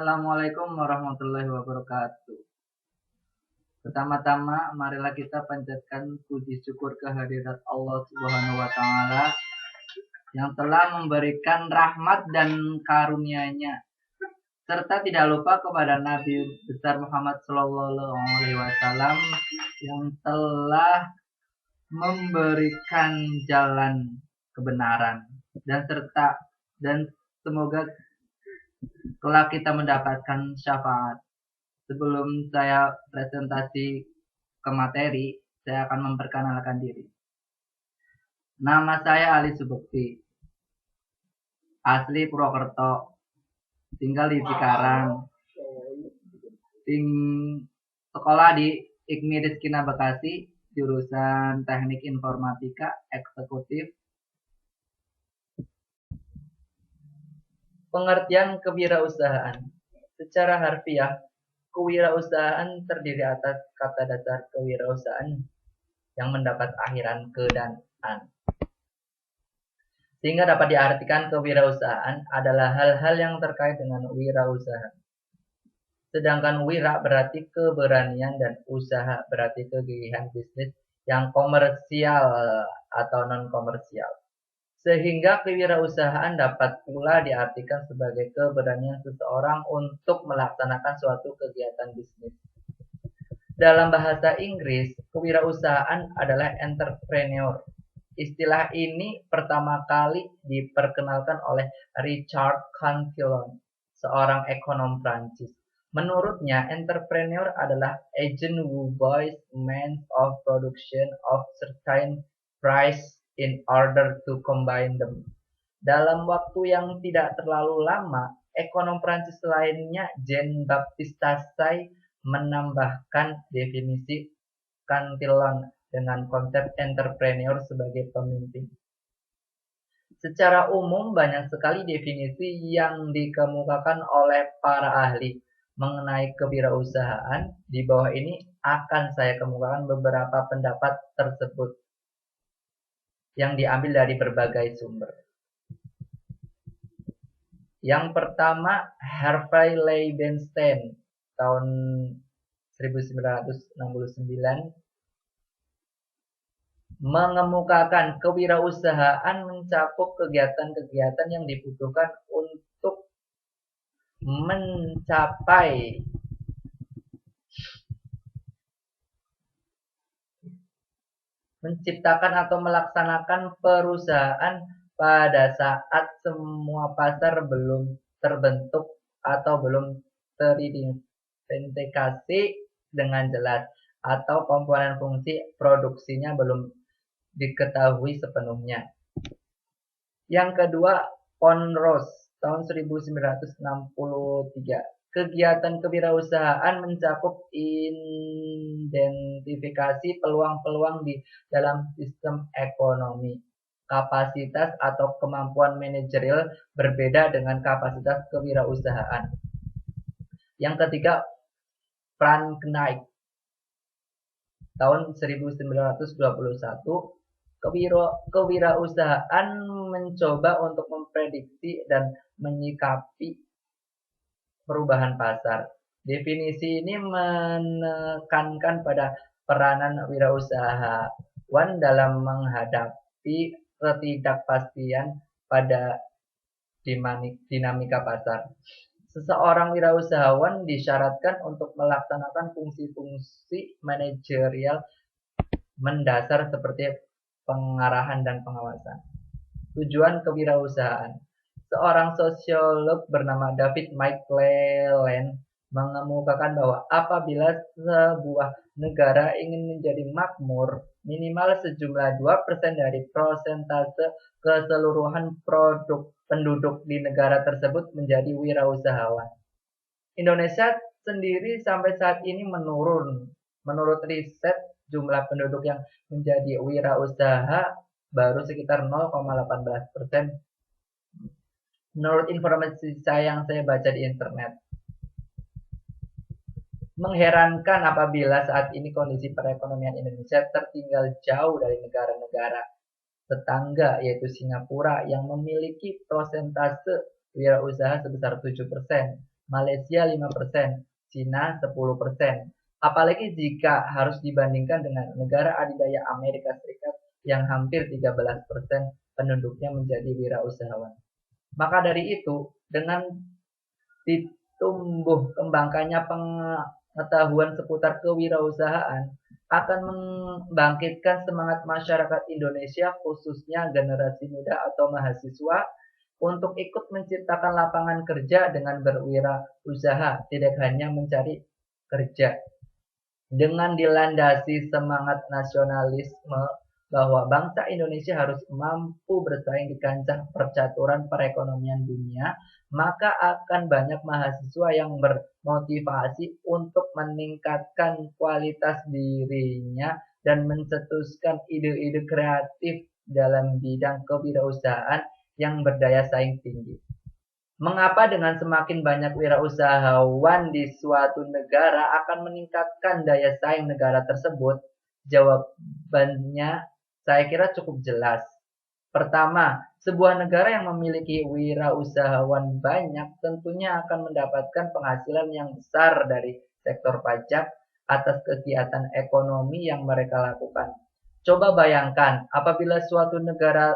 Assalamualaikum warahmatullahi wabarakatuh. Pertama-tama, marilah kita panjatkan puji syukur kehadirat Allah Subhanahu wa Ta'ala yang telah memberikan rahmat dan karunia-Nya, serta tidak lupa kepada Nabi besar Muhammad Sallallahu Alaihi Wasallam yang telah memberikan jalan kebenaran dan semoga kelak kita mendapatkan syafaat. Sebelum saya presentasi ke materi, saya akan memperkenalkan diri. Nama saya Ali Subekti, asli Purwokerto, tinggal di Cikarang, sekolah di IKMI Rizkina Bekasi, jurusan Teknik Informatika Eksekutif. Pengertian kewirausahaan. Secara harfiah, kewirausahaan terdiri atas kata dasar kewirausahaan yang mendapat akhiran ke dan an. Sehingga dapat diartikan kewirausahaan adalah hal-hal yang terkait dengan wirausaha. Sedangkan wira berarti keberanian dan usaha berarti kegigihan bisnis yang komersial atau non-komersial. Sehingga kewirausahaan dapat pula diartikan sebagai keberanian seseorang untuk melaksanakan suatu kegiatan bisnis. Dalam bahasa Inggris, kewirausahaan adalah entrepreneur. Istilah ini pertama kali diperkenalkan oleh Richard Cantillon, seorang ekonom Prancis. Menurutnya, entrepreneur adalah agent who buys means of production of certain price in order to combine them. Dalam waktu yang tidak terlalu lama, ekonom Prancis lainnya Jean-Baptiste Say menambahkan definisi Cantillon dengan konsep entrepreneur sebagai pemimpin. Secara umum banyak sekali definisi yang dikemukakan oleh para ahli mengenai kewirausahaan. Di bawah ini akan saya kemukakan beberapa pendapat tersebut yang diambil dari berbagai sumber. Yang pertama, Harvey Leibenstein tahun 1969 mengemukakan kewirausahaan mencakup kegiatan-kegiatan yang dibutuhkan untuk mencapai menciptakan atau melaksanakan perusahaan pada saat semua pasar belum terbentuk atau belum teridentifikasi dengan jelas atau komponen fungsi produksinya belum diketahui sepenuhnya. Yang kedua, Penrose tahun 1963. Kegiatan kewirausahaan mencakup identifikasi peluang-peluang di dalam sistem ekonomi. Kapasitas atau kemampuan manajerial berbeda dengan kapasitas kewirausahaan. Yang ketiga, Frank Knight tahun 1921. Kewirausahaan mencoba untuk memprediksi dan menyikapi perubahan pasar. Definisi ini menekankan pada peranan wirausahawan dalam menghadapi ketidakpastian pada dinamika pasar. Seseorang wirausahawan disyaratkan untuk melaksanakan fungsi-fungsi manajerial mendasar seperti pengarahan dan pengawasan. Tujuan kewirausahaan. Seorang sosiolog bernama David McClelland mengemukakan bahwa apabila sebuah negara ingin menjadi makmur, minimal sejumlah 2% dari persentase keseluruhan penduduk di negara tersebut menjadi wirausahawan. Indonesia sendiri sampai saat ini menurun. Menurut riset, jumlah penduduk yang menjadi wirausaha baru sekitar 0,18%. Menurut informasi yang saya baca di internet. Mengherankan apabila saat ini kondisi perekonomian Indonesia tertinggal jauh dari negara-negara tetangga, yaitu Singapura yang memiliki persentase wirausaha sebesar 7%. Malaysia 5%, Cina 10%. Apalagi jika harus dibandingkan dengan negara adidaya Amerika Serikat yang hampir 13% penduduknya menjadi wirausahawan. Maka dari itu, dengan ditumbuh kembangkannya pengetahuan seputar kewirausahaan akan membangkitkan semangat masyarakat Indonesia, khususnya generasi muda atau mahasiswa, untuk ikut menciptakan lapangan kerja dengan berwirausaha, tidak hanya mencari kerja. Dengan dilandasi semangat nasionalisme bahwa bangsa Indonesia harus mampu bersaing di kancah percaturan perekonomian dunia, maka akan banyak mahasiswa yang bermotivasi untuk meningkatkan kualitas dirinya dan mencetuskan ide-ide kreatif dalam bidang kewirausahaan yang berdaya saing tinggi. Mengapa dengan semakin banyak wirausahawan di suatu negara akan meningkatkan daya saing negara tersebut? Jawabannya saya kira cukup jelas. Pertama, sebuah negara yang memiliki wirausahawan banyak tentunya akan mendapatkan penghasilan yang besar dari sektor pajak atas kegiatan ekonomi yang mereka lakukan. Coba bayangkan, apabila suatu negara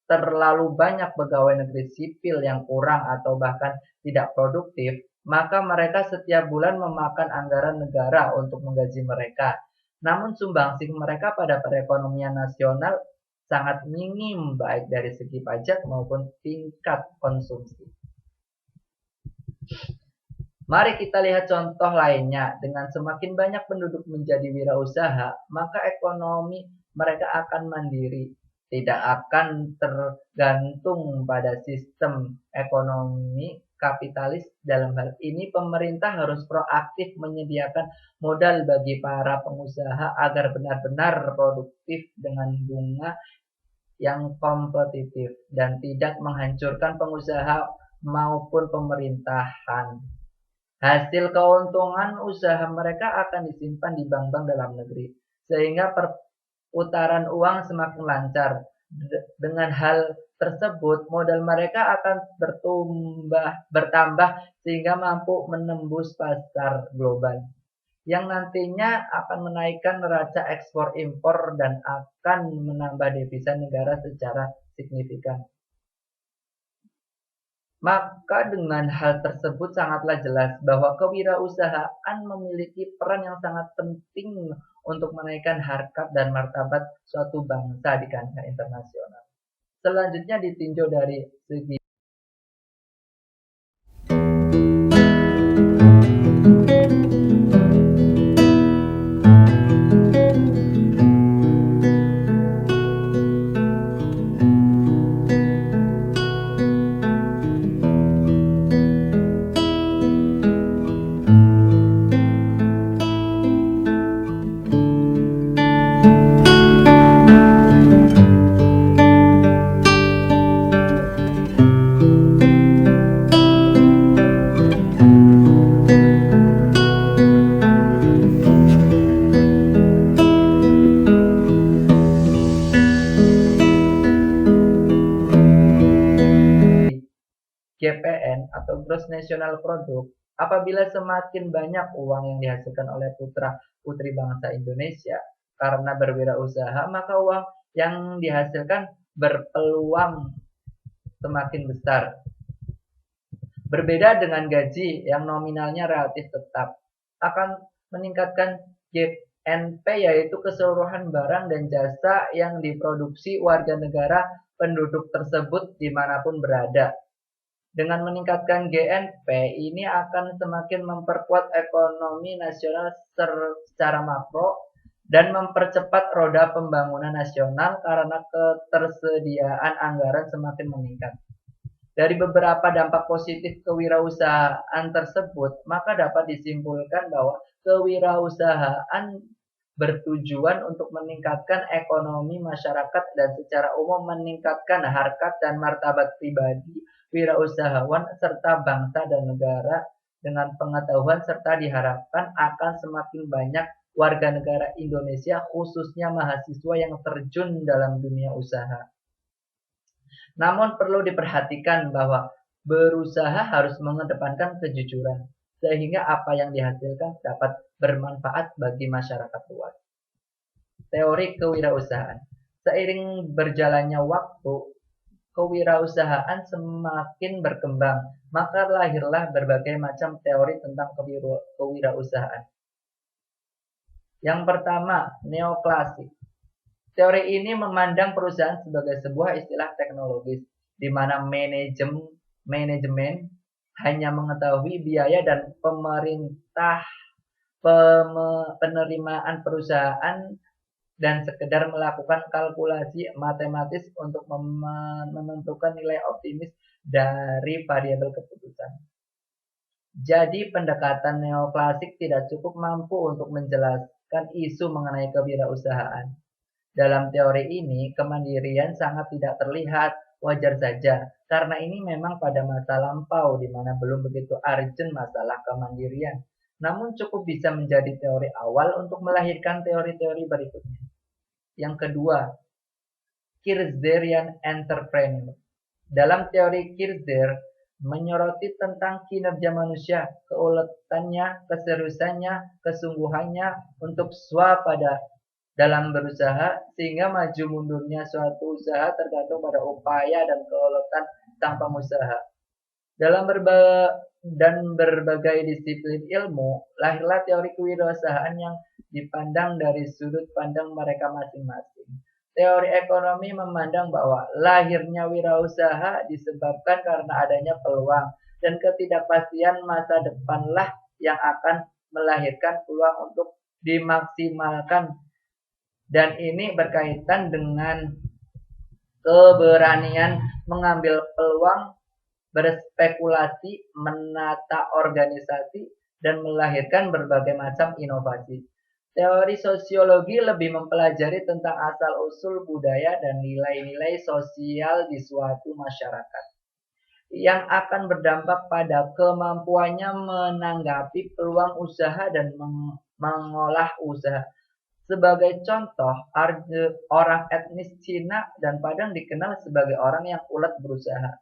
terlalu banyak pegawai negeri sipil yang kurang atau bahkan tidak produktif, maka mereka setiap bulan memakan anggaran negara untuk menggaji mereka. Namun sumbangsih mereka pada perekonomian nasional sangat minim baik dari segi pajak maupun tingkat konsumsi. Mari kita lihat contoh lainnya. Dengan semakin banyak penduduk menjadi wirausaha, maka ekonomi mereka akan mandiri, tidak akan tergantung pada sistem ekonomi kapitalis. Dalam hal ini pemerintah harus proaktif menyediakan modal bagi para pengusaha agar benar-benar produktif dengan bunga yang kompetitif dan tidak menghancurkan pengusaha maupun pemerintahan. Hasil keuntungan usaha mereka akan disimpan di bank-bank dalam negeri, sehingga perputaran uang semakin lancar. Dengan hal tersebut, modal mereka akan bertambah sehingga mampu menembus pasar global, yang nantinya akan menaikkan neraca ekspor impor dan akan menambah devisa negara secara signifikan. Maka dengan hal tersebut sangatlah jelas bahwa kewirausahaan memiliki peran yang sangat penting untuk menaikkan harkat dan martabat suatu bangsa di kancah internasional. Selanjutnya ditinjau dari segi GPN atau Gross National Product, apabila semakin banyak uang yang dihasilkan oleh putra-putri bangsa Indonesia karena berwirausaha, maka uang yang dihasilkan berpeluang semakin besar. Berbeda dengan gaji yang nominalnya relatif tetap, akan meningkatkan GNP, yaitu keseluruhan barang dan jasa yang diproduksi warga negara penduduk tersebut dimanapun berada. Dengan meningkatkan GNP, ini akan semakin memperkuat ekonomi nasional secara makro dan mempercepat roda pembangunan nasional karena ketersediaan anggaran semakin meningkat. Dari beberapa dampak positif kewirausahaan tersebut, maka dapat disimpulkan bahwa kewirausahaan bertujuan untuk meningkatkan ekonomi masyarakat dan secara umum meningkatkan harkat dan martabat pribadi wirausahawan serta bangsa dan negara. Dengan pengetahuan serta diharapkan akan semakin banyak warga negara Indonesia, khususnya mahasiswa yang terjun dalam dunia usaha. Namun perlu diperhatikan bahwa berusaha harus mengedepankan kejujuran, sehingga apa yang dihasilkan dapat bermanfaat bagi masyarakat luas. Teori kewirausahaan. Seiring berjalannya waktu, kewirausahaan semakin berkembang, maka lahirlah berbagai macam teori tentang kewirausahaan. Yang pertama, neoklasik. Teori ini memandang perusahaan sebagai sebuah istilah teknologis, di mana manajemen hanya mengetahui biaya dan penerimaan perusahaan dan sekedar melakukan kalkulasi matematis untuk menentukan nilai optimis dari variabel keputusan. Jadi pendekatan neoklasik tidak cukup mampu untuk menjelaskan isu mengenai kewirausahaan. Dalam teori ini, kemandirian sangat tidak terlihat, wajar saja, karena ini memang pada masa lampau di mana belum begitu urgent masalah kemandirian. Namun cukup bisa menjadi teori awal untuk melahirkan teori-teori berikutnya. Yang kedua, Kirzerian entrepreneur. Dalam teori Kirzer, menyoroti tentang kinerja manusia, keuletannya, keseriusannya, kesungguhannya untuk swapada dalam berusaha, sehingga maju mundurnya suatu usaha tergantung pada upaya dan keuletan sang pengusaha. Dalam berbagai disiplin ilmu, lahirlah teori kewirausahaan yang dipandang dari sudut pandang mereka masing-masing. Teori ekonomi memandang bahwa lahirnya wirausaha disebabkan karena adanya peluang dan ketidakpastian masa depanlah yang akan melahirkan peluang untuk dimaksimalkan. Dan ini berkaitan dengan keberanian mengambil peluang, berspekulasi, menata organisasi, dan melahirkan berbagai macam inovasi. Teori sosiologi lebih mempelajari tentang asal-usul budaya dan nilai-nilai sosial di suatu masyarakat, yang akan berdampak pada kemampuannya menanggapi peluang usaha dan mengolah usaha. Sebagai contoh, orang etnis Cina dan Padang dikenal sebagai orang yang ulet berusaha.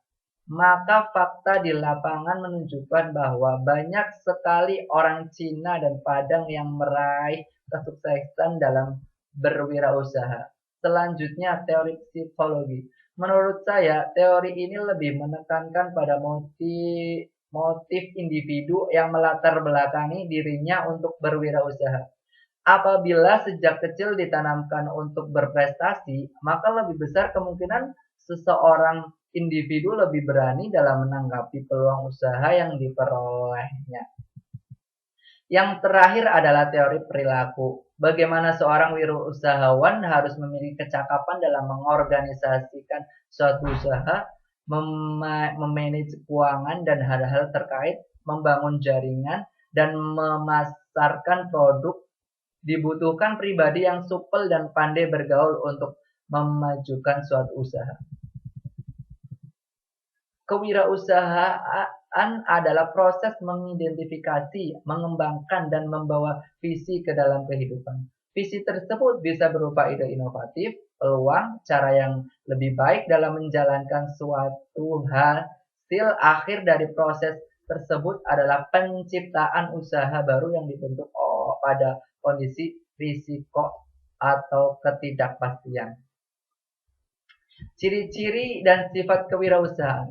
Maka fakta di lapangan menunjukkan bahwa banyak sekali orang Cina dan Padang yang meraih kesuksesan dalam berwirausaha. Selanjutnya, teori psikologi. Menurut saya, teori ini lebih menekankan pada motif individu yang melatar belakangi dirinya untuk berwirausaha. Apabila sejak kecil ditanamkan untuk berprestasi, maka lebih besar kemungkinan seseorang individu lebih berani dalam menanggapi peluang usaha yang diperolehnya. Yang terakhir adalah teori perilaku. Bagaimana seorang wirausahawan harus memiliki kecakapan dalam mengorganisasikan suatu usaha, memanage keuangan dan hal-hal terkait, membangun jaringan, dan memasarkan produk. Dibutuhkan pribadi yang supel dan pandai bergaul untuk memajukan suatu usaha. Kewirausahaan adalah proses mengidentifikasi, mengembangkan, dan membawa visi ke dalam kehidupan. Visi tersebut bisa berupa ide inovatif, peluang, cara yang lebih baik dalam menjalankan suatu hasil akhir dari proses tersebut adalah penciptaan usaha baru yang dibentuk pada kondisi risiko atau ketidakpastian. Ciri-ciri dan sifat kewirausahaan.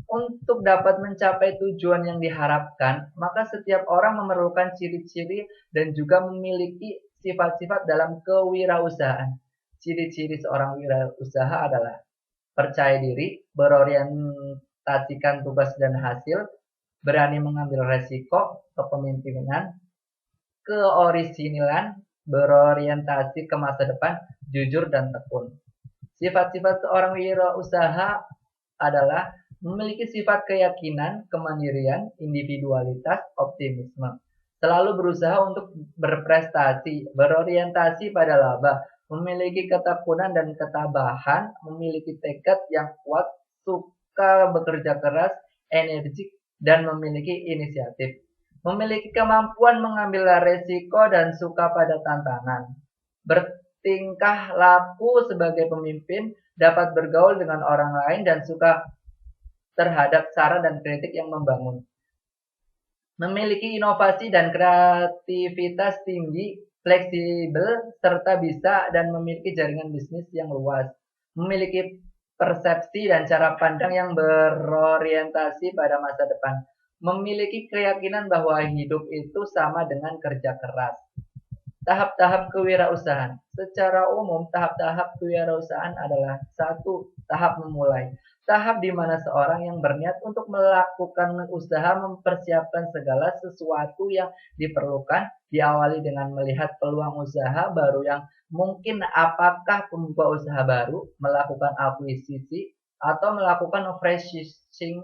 Untuk dapat mencapai tujuan yang diharapkan, maka setiap orang memerlukan ciri-ciri dan juga memiliki sifat-sifat dalam kewirausahaan. Ciri-ciri seorang wirausaha adalah percaya diri, berorientasikan tugas dan hasil, berani mengambil resiko, kepemimpinan, keoriginalan, berorientasi ke masa depan, jujur dan tekun. Sifat-sifat seorang wirausaha adalah memiliki sifat keyakinan, kemandirian, individualitas, optimisme. Selalu berusaha untuk berprestasi, berorientasi pada laba, memiliki ketekunan dan ketabahan, memiliki tekad yang kuat, suka bekerja keras, energik, dan memiliki inisiatif. Memiliki kemampuan mengambil resiko dan suka pada tantangan. Bertingkah laku sebagai pemimpin, dapat bergaul dengan orang lain dan suka terhadap saran dan kritik yang membangun. Memiliki inovasi dan kreativitas tinggi, fleksibel, serta bisa dan memiliki jaringan bisnis yang luas. Memiliki persepsi dan cara pandang yang berorientasi pada masa depan. Memiliki keyakinan bahwa hidup itu sama dengan kerja keras. Tahap-tahap kewirausahaan. Secara umum, tahap-tahap kewirausahaan adalah satu, tahap memulai. Tahap di mana seorang yang berniat untuk melakukan usaha mempersiapkan segala sesuatu yang diperlukan, diawali dengan melihat peluang usaha baru yang mungkin, apakah membuka usaha baru, melakukan akuisisi, atau melakukan freshing.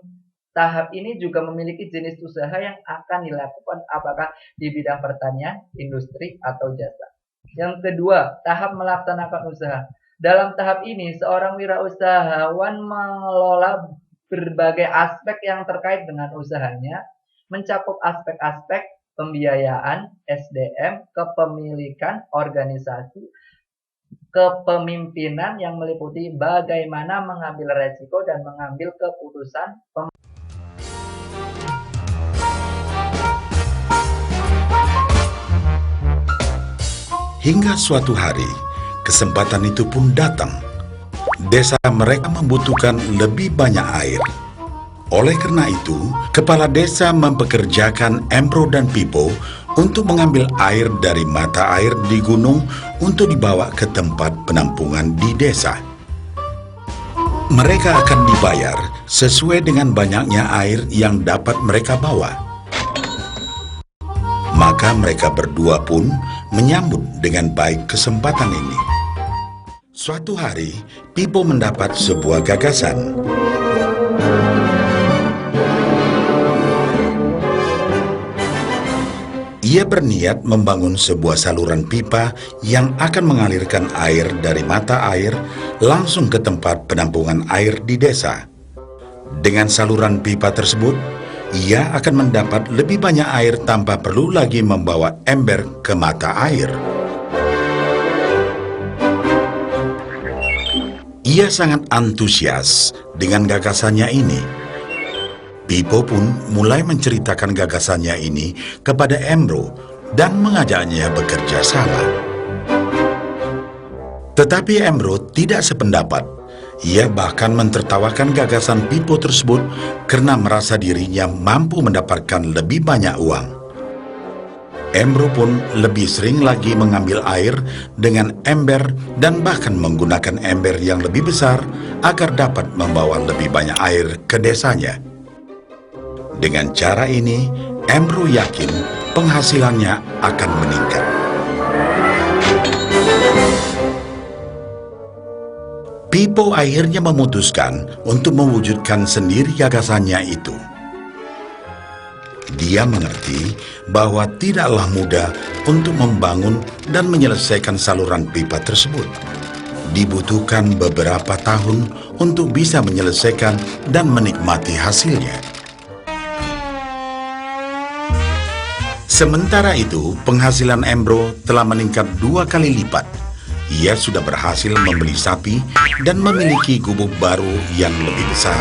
Tahap ini juga memiliki jenis usaha yang akan dilakukan, apakah di bidang pertanian, industri, atau jasa. Yang kedua, tahap melaksanakan usaha. Dalam tahap ini, seorang wirausahawan mengelola berbagai aspek yang terkait dengan usahanya, mencakup aspek-aspek pembiayaan, SDM, kepemilikan, organisasi, kepemimpinan yang meliputi bagaimana mengambil resiko dan mengambil keputusan. Hingga suatu hari, kesempatan itu pun datang. Desa mereka membutuhkan lebih banyak air. Oleh karena itu, kepala desa mempekerjakan Embro dan Pipo untuk mengambil air dari mata air di gunung untuk dibawa ke tempat penampungan di desa. Mereka akan dibayar sesuai dengan banyaknya air yang dapat mereka bawa. Maka mereka berdua pun menyambut dengan baik kesempatan ini. Suatu hari, Pipo mendapat sebuah gagasan. Ia berniat membangun sebuah saluran pipa yang akan mengalirkan air dari mata air langsung ke tempat penampungan air di desa. Dengan saluran pipa tersebut, ia akan mendapat lebih banyak air tanpa perlu lagi membawa ember ke mata air. Ia sangat antusias dengan gagasannya ini. Pipo pun mulai menceritakan gagasannya ini kepada Embro dan mengajaknya bekerja sama. Tetapi Embro tidak sependapat. Ia bahkan mentertawakan gagasan Pipo tersebut karena merasa dirinya mampu mendapatkan lebih banyak uang. Embro pun lebih sering lagi mengambil air dengan ember dan bahkan menggunakan ember yang lebih besar agar dapat membawa lebih banyak air ke desanya. Dengan cara ini, Embro yakin penghasilannya akan meningkat. Pipo akhirnya memutuskan untuk mewujudkan sendiri gagasannya itu. Dia mengerti bahwa tidaklah mudah untuk membangun dan menyelesaikan saluran pipa tersebut. Dibutuhkan beberapa tahun untuk bisa menyelesaikan dan menikmati hasilnya. Sementara itu, penghasilan Embro telah meningkat 2 kali lipat. Ia sudah berhasil membeli sapi dan memiliki gubuk baru yang lebih besar.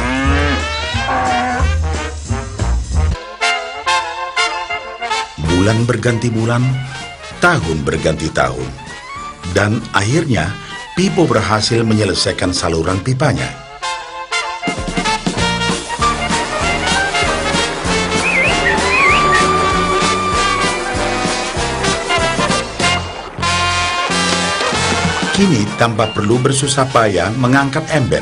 Bulan berganti bulan, tahun berganti tahun. Dan akhirnya, Pipo berhasil menyelesaikan saluran pipanya. Kini, tanpa perlu bersusah payah mengangkat ember,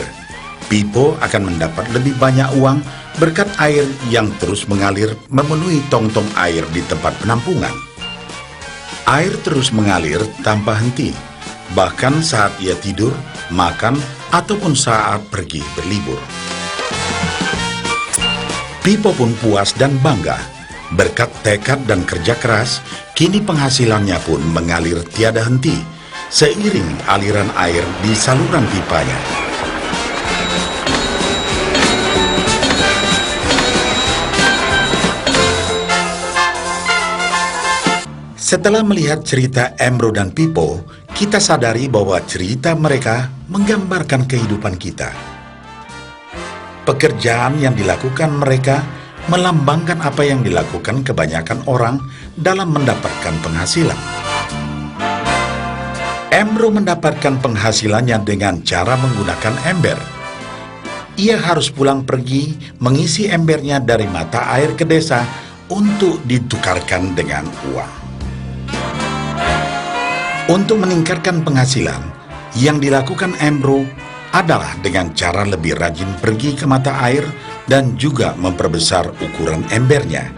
Pipo akan mendapat lebih banyak uang berkat air yang terus mengalir memenuhi tong-tong air di tempat penampungan. Air terus mengalir tanpa henti, bahkan saat ia tidur, makan, ataupun saat pergi berlibur. Pipo pun puas dan bangga. Berkat tekad dan kerja keras, kini penghasilannya pun mengalir tiada henti seiring aliran air di saluran pipanya. Setelah melihat cerita Embro dan Pipo, kita sadari bahwa cerita mereka menggambarkan kehidupan kita. Pekerjaan yang dilakukan mereka melambangkan apa yang dilakukan kebanyakan orang dalam mendapatkan penghasilan. Emro mendapatkan penghasilannya dengan cara menggunakan ember. Ia harus pulang pergi mengisi embernya dari mata air ke desa untuk ditukarkan dengan uang. Untuk meningkatkan penghasilan, yang dilakukan Emro adalah dengan cara lebih rajin pergi ke mata air dan juga memperbesar ukuran embernya.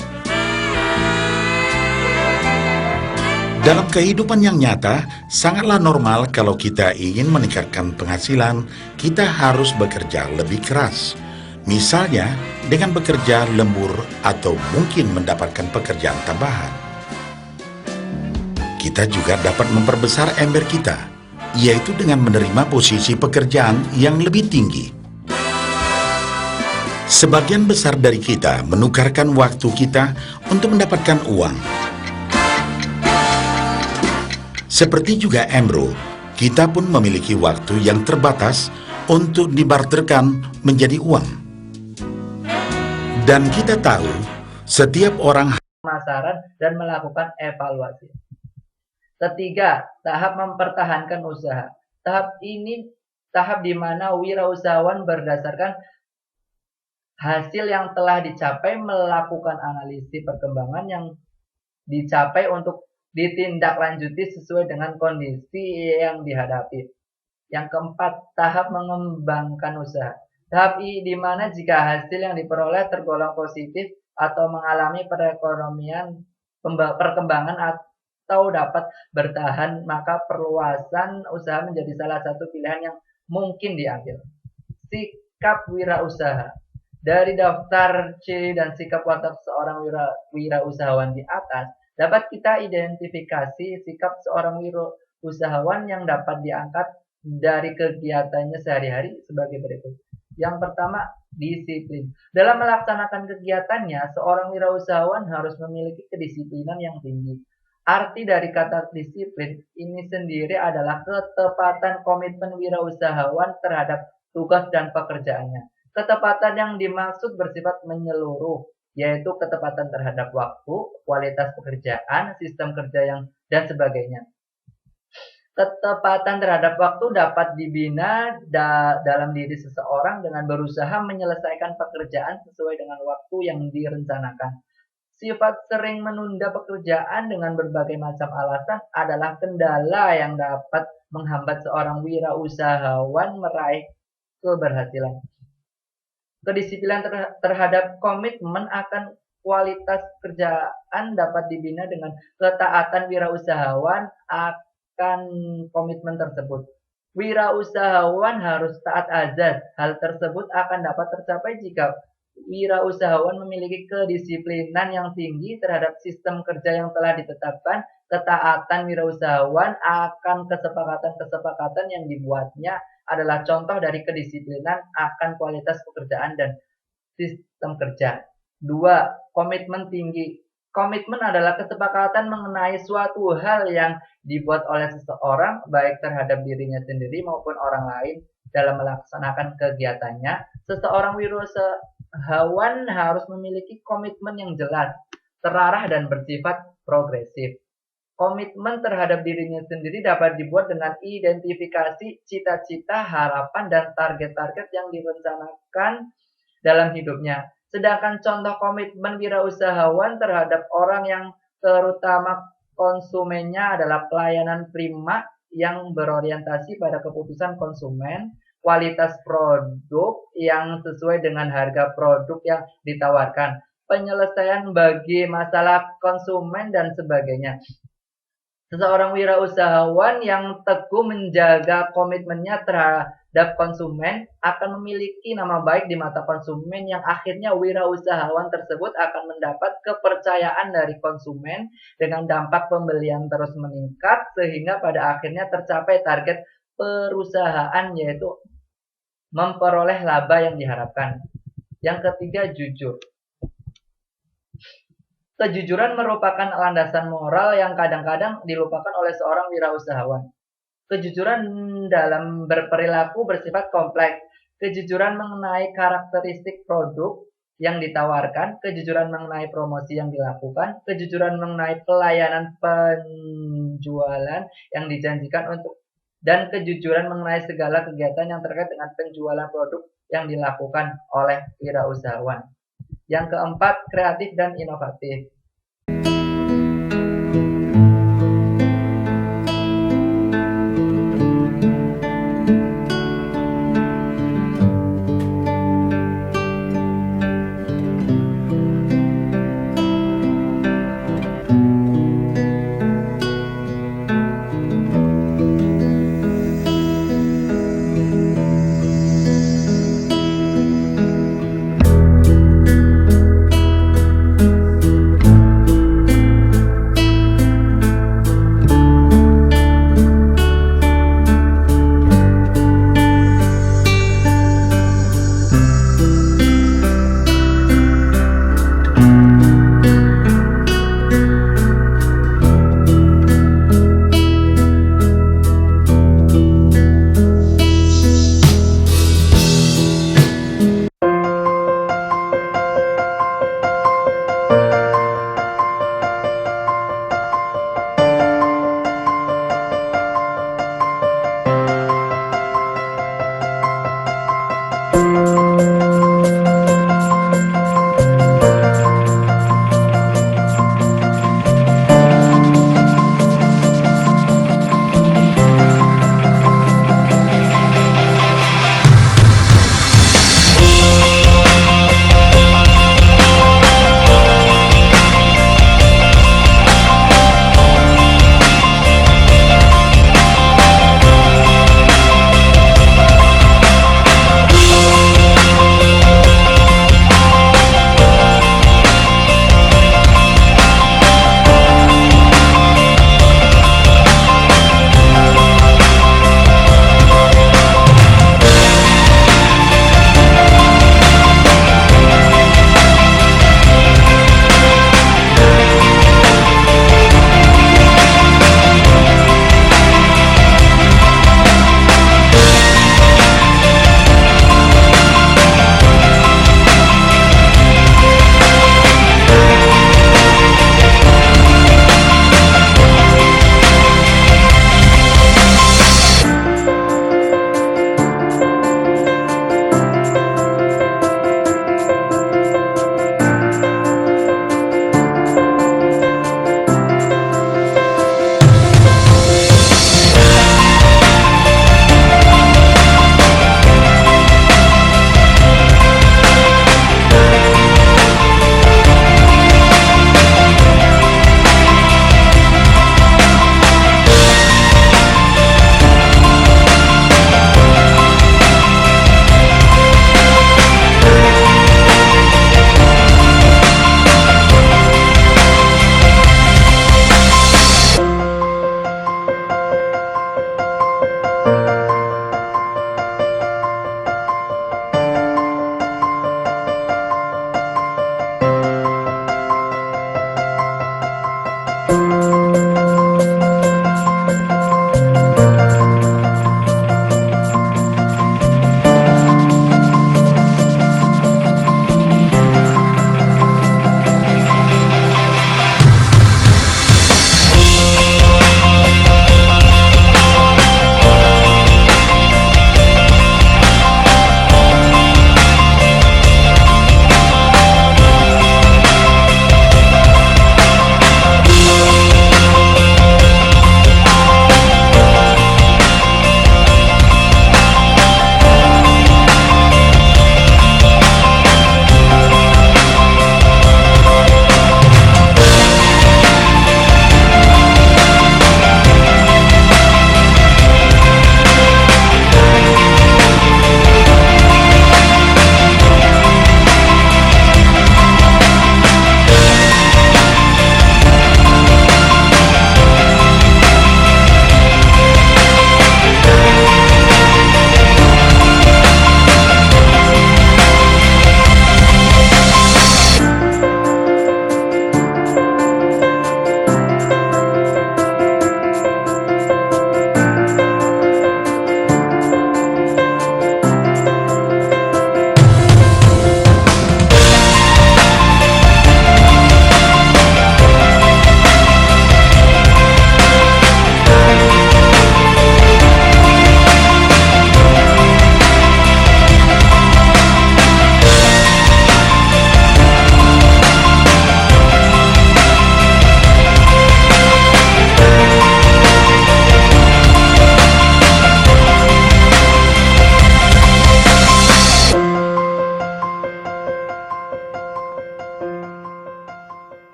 Dalam kehidupan yang nyata, sangatlah normal kalau kita ingin meningkatkan penghasilan, kita harus bekerja lebih keras. Misalnya, dengan bekerja lembur atau mungkin mendapatkan pekerjaan tambahan. Kita juga dapat memperbesar ember kita, yaitu dengan menerima posisi pekerjaan yang lebih tinggi. Sebagian besar dari kita menukarkan waktu kita untuk mendapatkan uang. Seperti juga Emro, kita pun memiliki waktu yang terbatas untuk dibarterkan menjadi uang. Dan kita tahu, setiap orang pemasaran dan melakukan evaluasi. Ketiga, tahap mempertahankan usaha. Tahap ini tahap di mana wirausahawan berdasarkan hasil yang telah dicapai melakukan analisis perkembangan yang dicapai untuk ditindaklanjuti sesuai dengan kondisi yang dihadapi. Yang keempat, tahap mengembangkan usaha. Tahap ini di mana jika hasil yang diperoleh tergolong positif atau mengalami perkembangan atau dapat bertahan, maka perluasan usaha menjadi salah satu pilihan yang mungkin diambil. Sikap wirausaha. Dari daftar ciri dan sikap watak seorang wirausahawan di atas, dapat kita identifikasi sikap seorang wirausahawan yang dapat diangkat dari kegiatannya sehari-hari sebagai berikut. Yang pertama, disiplin. Dalam melaksanakan kegiatannya, seorang wirausahawan harus memiliki kedisiplinan yang tinggi. Arti dari kata disiplin ini sendiri adalah ketepatan komitmen wirausahawan terhadap tugas dan pekerjaannya. Ketepatan yang dimaksud bersifat menyeluruh, yaitu ketepatan terhadap waktu, kualitas pekerjaan, sistem kerja dan sebagainya. Ketepatan terhadap waktu dapat dibina dalam diri seseorang dengan berusaha menyelesaikan pekerjaan sesuai dengan waktu yang direncanakan. Sifat sering menunda pekerjaan dengan berbagai macam alasan adalah kendala yang dapat menghambat seorang wirausahawan meraih keberhasilan. Kedisiplinan terhadap komitmen akan kualitas kerjaan dapat dibina dengan ketaatan wirausahawan akan komitmen tersebut. Wirausahawan harus taat azas. Hal tersebut akan dapat tercapai jika wirausahawan memiliki kedisiplinan yang tinggi terhadap sistem kerja yang telah ditetapkan. Ketaatan wirausahawan akan kesepakatan-kesepakatan yang dibuatnya adalah contoh dari kedisiplinan akan kualitas pekerjaan dan sistem kerja. 2. Komitmen tinggi. Komitmen adalah kesepakatan mengenai suatu hal yang dibuat oleh seseorang, baik terhadap dirinya sendiri maupun orang lain dalam melaksanakan kegiatannya. Seseorang wirausahawan harus memiliki komitmen yang jelas, terarah dan bersifat progresif. Komitmen terhadap dirinya sendiri dapat dibuat dengan identifikasi cita-cita, harapan, dan target-target yang direncanakan dalam hidupnya. Sedangkan contoh komitmen wirausahawan terhadap orang yang terutama konsumennya adalah pelayanan prima yang berorientasi pada keputusan konsumen, kualitas produk yang sesuai dengan harga produk yang ditawarkan, penyelesaian bagi masalah konsumen, dan sebagainya. Seseorang wirausahawan yang teguh menjaga komitmennya terhadap konsumen akan memiliki nama baik di mata konsumen yang akhirnya wirausahawan tersebut akan mendapat kepercayaan dari konsumen dengan dampak pembelian terus meningkat sehingga pada akhirnya tercapai target perusahaan yaitu memperoleh laba yang diharapkan. Yang ketiga, jujur. Kejujuran merupakan landasan moral yang kadang-kadang dilupakan oleh seorang wirausahawan. Kejujuran dalam berperilaku bersifat kompleks. kejujuran mengenai karakteristik produk yang ditawarkan, kejujuran mengenai promosi yang dilakukan, kejujuran mengenai pelayanan penjualan yang dijanjikan untuk, dan kejujuran mengenai segala kegiatan yang terkait dengan penjualan produk yang dilakukan oleh wirausahawan. Yang keempat, kreatif dan inovatif.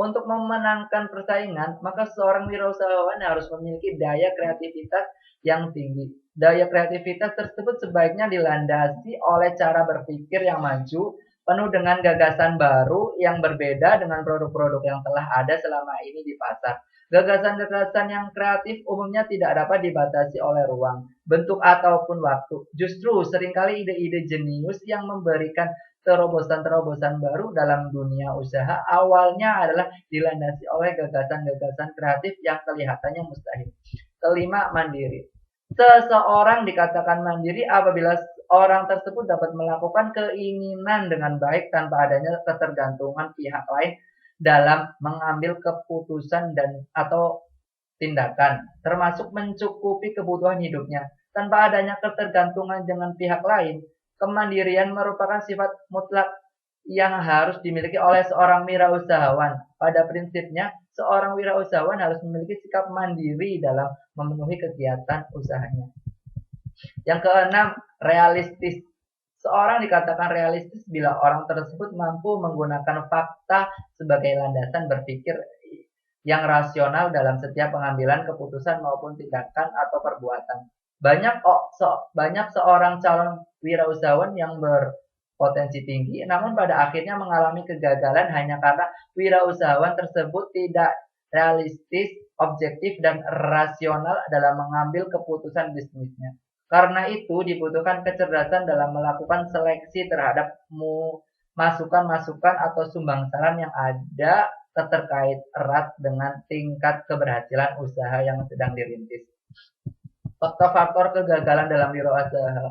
Untuk memenangkan persaingan, maka seorang wirausahawan harus memiliki daya kreativitas yang tinggi. Daya kreativitas tersebut sebaiknya dilandasi oleh cara berpikir yang maju, penuh dengan gagasan baru yang berbeda dengan produk-produk yang telah ada selama ini di pasar. Gagasan-gagasan yang kreatif umumnya tidak dapat dibatasi oleh ruang, bentuk ataupun waktu. Justru seringkali ide-ide jenius yang memberikan terobosan-terobosan baru dalam dunia usaha awalnya adalah dilandasi oleh gagasan-gagasan kreatif yang kelihatannya mustahil. Kelima, mandiri. Seseorang dikatakan mandiri apabila orang tersebut dapat melakukan keinginan dengan baik tanpa adanya ketergantungan pihak lain dalam mengambil keputusan dan atau tindakan, termasuk mencukupi kebutuhan hidupnya tanpa adanya ketergantungan dengan pihak lain. Kemandirian merupakan sifat mutlak yang harus dimiliki oleh seorang wirausahawan. Pada prinsipnya, seorang wirausahawan harus memiliki sikap mandiri dalam memenuhi kegiatan usahanya. Yang keenam, realistis. Seorang dikatakan realistis bila orang tersebut mampu menggunakan fakta sebagai landasan berpikir yang rasional dalam setiap pengambilan keputusan maupun tindakan atau perbuatan. Banyak seorang calon wirausahawan yang berpotensi tinggi, namun pada akhirnya mengalami kegagalan hanya karena wirausahawan tersebut tidak realistis, objektif, dan rasional dalam mengambil keputusan bisnisnya. Karena itu dibutuhkan kecerdasan dalam melakukan seleksi terhadap masukan-masukan atau sumbangsaran yang ada terkait erat dengan tingkat keberhasilan usaha yang sedang dirintis. Faktor-faktor kegagalan dalam wirausaha: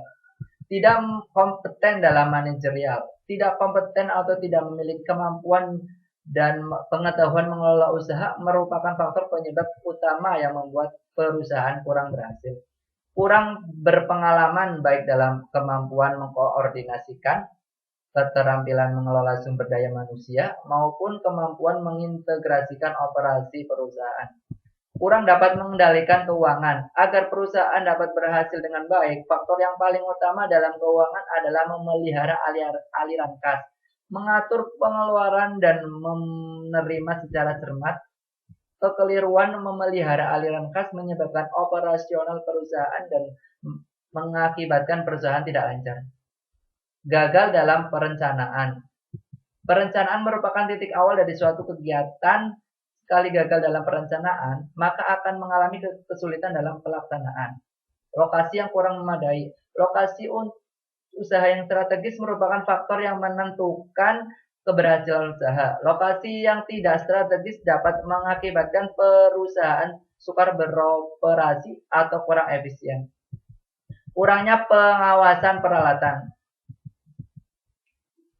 tidak kompeten dalam manajerial, tidak kompeten atau tidak memiliki kemampuan dan pengetahuan mengelola usaha merupakan faktor penyebab utama yang membuat perusahaan kurang berhasil. Kurang berpengalaman baik dalam kemampuan mengkoordinasikan, keterampilan mengelola sumber daya manusia, maupun kemampuan mengintegrasikan operasi perusahaan. Kurang dapat mengendalikan keuangan. Agar perusahaan dapat berhasil dengan baik, faktor yang paling utama dalam keuangan adalah memelihara aliran kas, mengatur pengeluaran dan menerima secara cermat. Kekeliruan memelihara aliran kas menyebabkan operasional perusahaan dan mengakibatkan perusahaan tidak lancar. Gagal dalam perencanaan. Perencanaan merupakan titik awal dari suatu kegiatan. Sekali gagal dalam perencanaan, maka akan mengalami kesulitan dalam pelaksanaan. Lokasi yang kurang memadai. Lokasi usaha yang strategis merupakan faktor yang menentukan keberhasilan usaha. Lokasi yang tidak strategis dapat mengakibatkan perusahaan sukar beroperasi atau kurang efisien. Kurangnya pengawasan peralatan.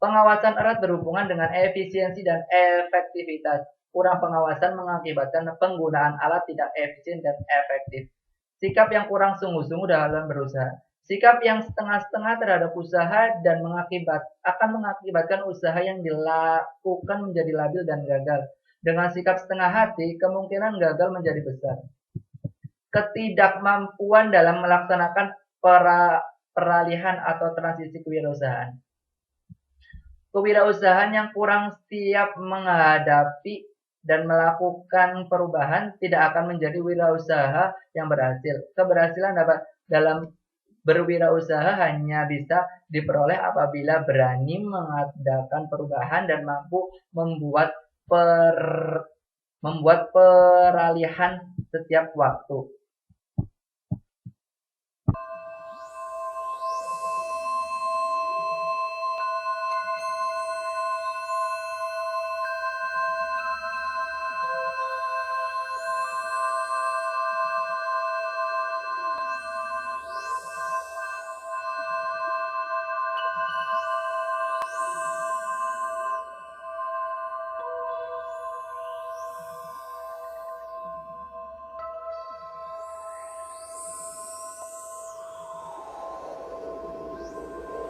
Pengawasan erat berhubungan dengan efisiensi dan efektivitas. Kurang pengawasan mengakibatkan penggunaan alat tidak efisien dan efektif. Sikap yang kurang sungguh-sungguh dalam berusaha. Sikap yang setengah-setengah terhadap usaha dan akan mengakibatkan usaha yang dilakukan menjadi labil dan gagal. Dengan sikap setengah hati, kemungkinan gagal menjadi besar. Ketidakmampuan dalam melaksanakan peralihan atau transisi kewirausahaan. Kewirausahaan yang kurang siap menghadapi dan melakukan perubahan tidak akan menjadi wirausaha yang berhasil. Keberhasilan dalam berwirausaha hanya bisa diperoleh apabila berani mengadakan perubahan dan mampu membuat peralihan setiap waktu.